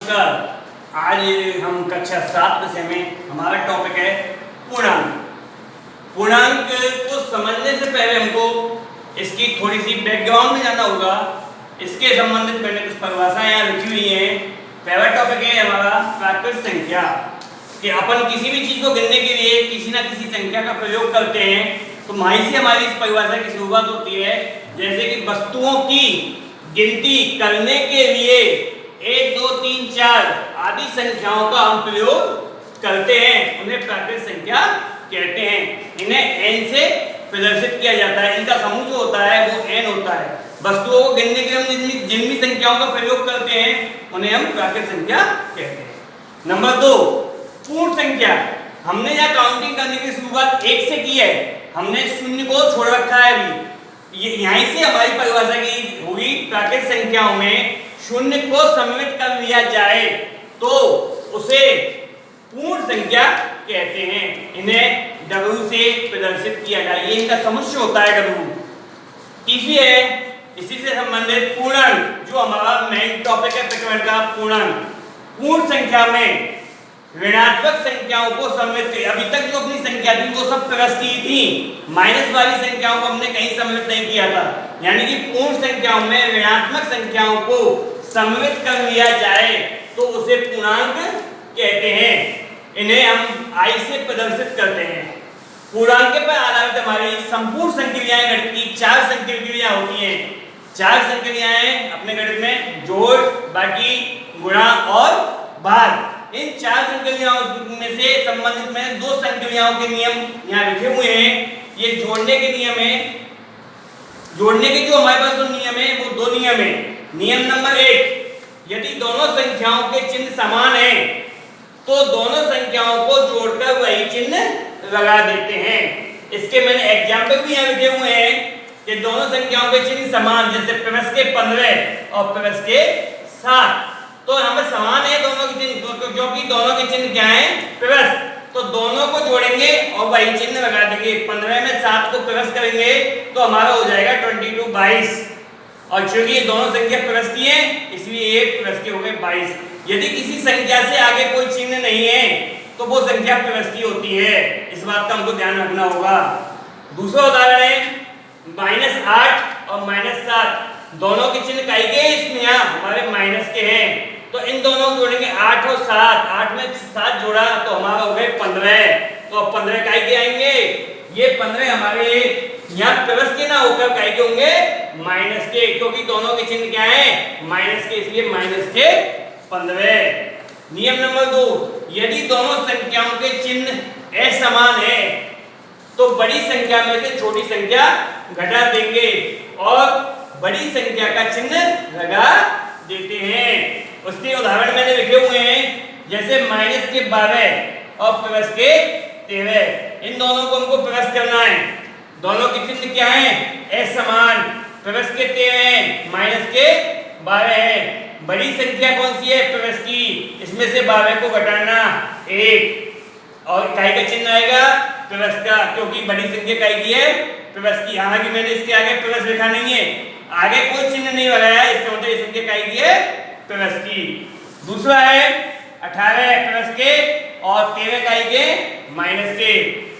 नमस्कार। आज हम कक्षा 7 विषय में हमारा टॉपिक है पूर्णांक। पूर्णांक को समझने से पहले हमको इसकी थोड़ी सी बैकग्राउंड में जाना होगा। इसके संबंधित मैंने कुछ परिभाषाएं यहाँ लिखी हुई हैं। पहला टॉपिक है हमारा प्राकृत संख्या, कि अपन किसी भी चीज को गिनने के लिए किसी न किसी संख्या का प्रयोग करते हैं। तो वहीं से हमारी इस परिभाषा की शुरुआत होती है। जैसे कि वस्तुओं की गिनती करने के लिए 1, 2, 3, 4 आदि संख्याओं का हम प्रयोग करते हैं, उन्हें प्राकृत संख्या कहते हैं। इन्हें n से प्रदर्शित किया जाता है। इनका समूह जो होता है वो n होता है। वस्तुओं को गिनने के लिए हम जिन भी संख्याओं का प्रयोग करते हैं उन्हें हम प्राकृत संख्या कहते हैं। नंबर 2, पूर्ण संख्या। हमने यहाँ काउंटिंग करने की शुरुआत 1 से की है, हमने शून्य को छोड़ रखा है। अभी यहीं से हमारी परिभाषा की होगी। प्राकृत संख्याओं में शून्य को सम्मिलित कर लिया जाए तो उसे पूर्ण संख्या कहते हैं। इन्हें W से प्रदर्शित किया जाए, ये इनका समुच्चय होता है W। तीसरी है इसी से संबंधित पूर्णांक, जो हमारा मेन टॉपिक है प्रकरण का पूर्णांक। पूर्ण संख्या में ऋणात्मक संख्याओं को सम्मिलित, अभी तक जो अपनी संख्या थी वो सब प्लस की थी, माइनस वाली संख्याओं को हमने कहीं सम्मिलित नहीं किया था। यानी कि पूर्ण संख्याओं में ऋणात्मक संख्याओं को सम्मिलित कर लिया जाए तो उसे पूर्णांक कहते हैं। इन्हें हम I से प्रदर्शित करते हैं। पूर्णांक पर आधारित हमारी संपूर्ण संक्रियाएं गणित की 4 संक्रियाएं होती हैं। 4 संक्रियाएं अपने गणित में जोड़, बाकी, गुणा और भाग। इन 4 संक्रियाओं में से संबंधित में 2 संक्रियाओं के नियम यहाँ लिखे हुए हैं। ये जोड़ने के नियम है। जोड़ने के जो हमारे पास जो नियम है वो 2 नियम है। नियम नंबर 1, यदि दोनों संख्याओं के चिन्ह समान हैं तो दोनों संख्याओं को जोड़कर वही चिन्ह लगा देते हैं। इसके मैंने एग्जाम्पल भी यहाँ लिखे हुए हैं कि दोनों संख्याओं के चिन्ह समान, जैसे प्लस के 15 और प्लस के 7, तो हमें समान है दोनों के चिन्ह, क्योंकि दोनों के चिन्ह क्या है, प्लस। तो दोनों को जोड़ेंगे और वही चिन्ह लगा देंगे। 15 में 7 को प्लस करेंगे तो हमारा हो जाएगा 22 22। और चूंकि ये दोनों संख्या प्लस की है इसलिए ये प्लस के हो गए 22। यदि किसी संख्या से आगे कोई चिन्ह नहीं है तो वो संख्या प्लस की होती है। इस बात का हमको ध्यान रखना होगा। दूसरा उदाहरण है -8 और -7, दोनों के चिन्ह काई के इसमें यहाँ हमारे माइनस के हैं, तो इन दोनों को जोड़ेंगे 8 और 7। 8 में 7 जोड़ा तो हमारा हो गए 15। तो 15 काई के आएंगे, ये 15 हमारे यहाँ प्लस के ना होकर काई के होंगे माइनस के, क्योंकि दोनों के चिन्ह क्या है, माइनस के, इसलिए माइनस के 15। नियम नंबर 2, यदि दोनों संख्याओं के चिन्ह असमान है तो बड़ी संख्या में से छोटी संख्या घटा देंगे और बड़ी संख्या का चिन्ह लगा देते हैं। उसके उदाहरण मैंने लिखे हुए हैं, जैसे -12 और प्लस के 13। इन दोनों को हमको प्लस करना है। दोनों के चिन्ह क्या हैं, असमान, प्लस के 13 माइनस के 12 है। बड़ी संख्या कौन सी है, प्लस की, इसमें से 12 को घटाना 1 और काई का चिन्ह आएगा प्लस का, क्योंकि बड़ी संख्या काई की है, प्लस की। हालांकि मैंने इसके आगे प्लस लिखा नहीं है, आगे कोई चिन्ह नहीं लगाया, इसका मतलब ये संख्या काई की है, प्लस की। दूसरा है 18 प्लस के और 13 काई के माइनस के।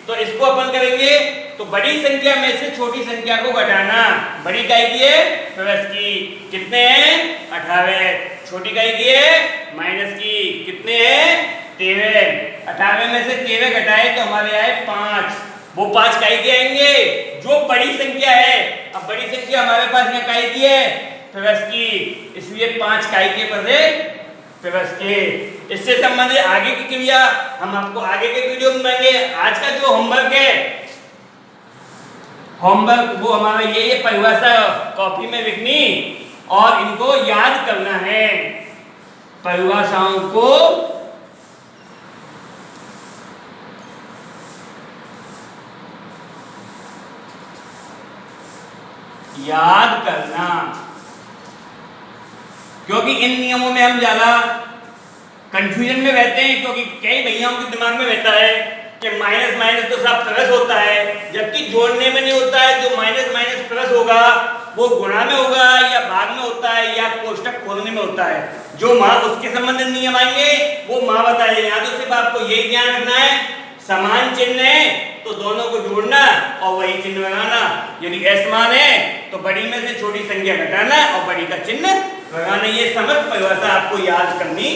तो इसको अपन करेंगे तो बड़ी संख्या में से छोटी संख्या को घटाना। बड़ी काई की है, प्लस की, कितने हैं 18, छोटी काई की है, माइनस की, कितने हैं 13। 18 में से 13 घटाए तो हमारे आए 5, वो 5 काई के आएंगे जो बड़ी संख्या है। अब बड़ी संख्या हमारे पास यहाँ काई की है, प्लस की, इसलिए 5 काई के बदले प्लस के। इससे संबंधित आगे की क्रिया हम आपको आगे के वीडियो में देंगे। आज का जो होमवर्क है, होमवर्क वो हमारा ये परिभाषा कॉपी में लिखनी और इनको याद करना है। परिभाषाओं को याद करना, क्योंकि इन नियमों में हम ज्यादा कंफ्यूजन में रहते हैं, क्योंकि कई भैयाओं के दिमाग में रहता है कि माइनस माइनस तो सब प्लस होता है, जबकि जोड़ने में नहीं होता है। जो माइनस माइनस प्लस होगा वो गुणा में होगा या भाग में होता है या कोष्टक खोलने में होता है। जो माँ उसके संबंधित नियम आएंगे वो माँ बताएंगे। यहाँ तो सिर्फ आपको यही ध्यान रखना है, समान चिन्ह है तो दोनों को जोड़ना और वही चिन्ह लगाना। यदि असमान है तो बड़ी में से छोटी संख्या घटाना और बड़ी का चिन्ह लगाना। ये समस्त परिभाषा आपको याद करनी